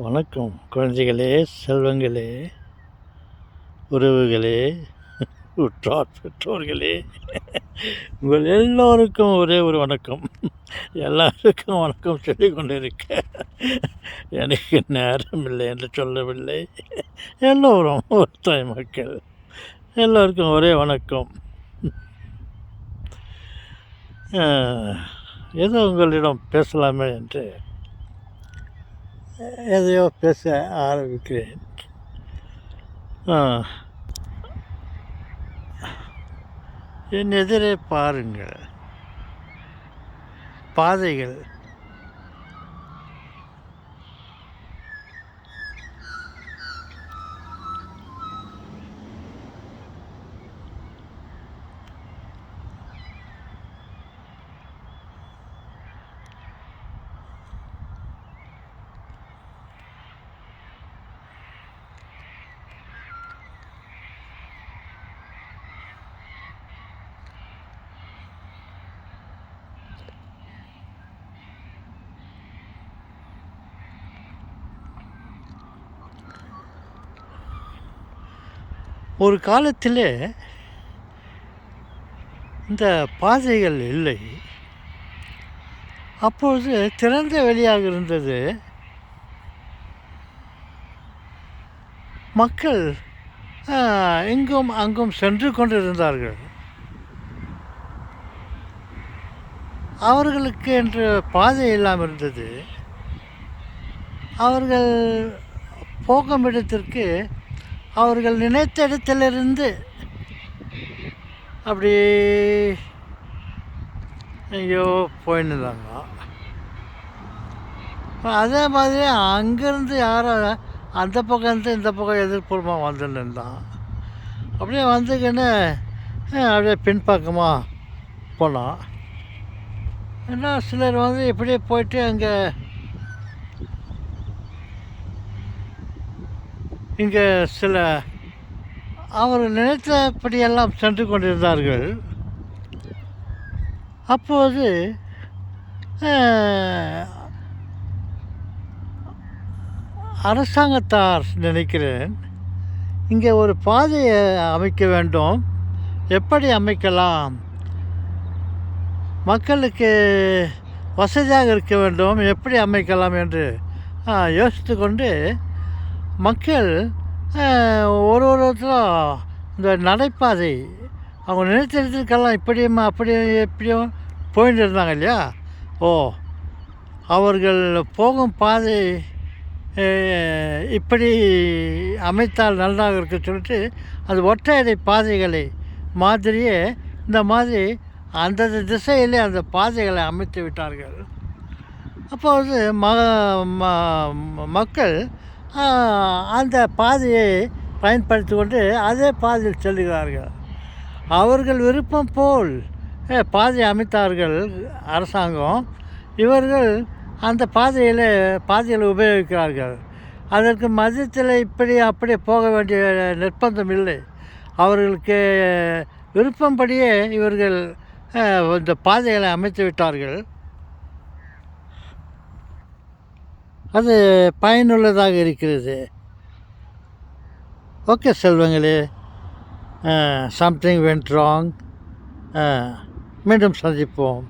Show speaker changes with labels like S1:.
S1: வணக்கம் குழந்தைகளே, செல்வங்களே, உறவுகளே, உற்றார் பெற்றோர்களே, உங்கள் எல்லோருக்கும் ஒரே ஒரு வணக்கம். எல்லாருக்கும் வணக்கம் சொல்லிக் கொண்டிருக்க எனக்கு நேரம் இல்லை என்று சொல்லவில்லை. எல்லோரும் ஒரு தாய் மக்கள், எல்லோருக்கும் ஒரே வணக்கம். ஏதோ உங்களிடம் பேசலாமே என்று எதையோ பேச ஆரம்பிக்கிறேன். என் எதிரே பாருங்கள், பாதைகள். ஒரு காலத்தில் இந்த பாதைகள் இல்லை. அப்பொழுது திறந்த வெளியாக இருந்தது. மக்கள் இங்கும் அங்கும் சென்று கொண்டிருந்தார்கள். அவர்களுக்கு என்று பாதை இல்லாமல் இருந்தது. அவர்கள் போகும் இடத்திற்கு அவர்கள் நினைத்த இடத்திலிருந்து அப்படி எங்கேயோ போயின்னு இருந்தாங்க. அதே மாதிரி அங்கேருந்து யாரும் அந்த பக்கம் இருந்து இந்த பக்கம் எதிர்ப்புறமாக வந்துன்னு இருந்தான். அப்படியே வந்துக்கின்னு அப்படியே பின்பக்கமாக போனான். ஏன்னா சிலர் வந்து இப்படியே போயிட்டு இங்கே சில அவர் நினைத்தபடியெல்லாம் சென்று கொண்டிருந்தார்கள். அப்போது அரசாங்கத்தார் நினைக்கிறேன், இங்கே ஒரு பாதையை அமைக்க வேண்டும். எப்படி அமைக்கலாம், மக்களுக்கு வசதியாக இருக்க வேண்டும், எப்படி அமைக்கலாம் என்று யோசித்து கொண்டு மக்கள் ஒருத்தரும் இந்த நடைபாதை அவங்க நினைத்த இடத்துக்கெல்லாம் இப்படியும் அப்படியும் எப்படியும் போயிட்டு இருந்தாங்க இல்லையா. அவர்கள் போகும் பாதை இப்படி அமைத்தால் நல்லாக இருக்க சொல்லிட்டு அது ஒற்றையடை பாதைகளை மாதிரியே இந்த மாதிரி அந்தந்த திசையிலே அந்த பாதைகளை அமைத்து விட்டார்கள். அப்போது மக்கள் அந்த பாதையை பயன்படுத்தி கொண்டு அதே பாதையில் செல்கிறார்கள். அவர்கள் விருப்பம் போல் பாதையை அமைத்தார்கள் அரசாங்கம். இவர்கள் அந்த பாதைகளை உபயோகிக்கிறார்கள். அதற்கு மதியத்தில் இப்படி அப்படி போக வேண்டிய நிர்பந்தம் இல்லை. அவர்களுக்கு விருப்பம்படியே இவர்கள் இந்த பாதைகளை அமைத்து விட்டார்கள். அது பயனுள்ளதாக இருக்கிறது. ஓகே செல்வங்களே, சம்திங் வென்ட் ராங். மீண்டும் சந்திப்போம்.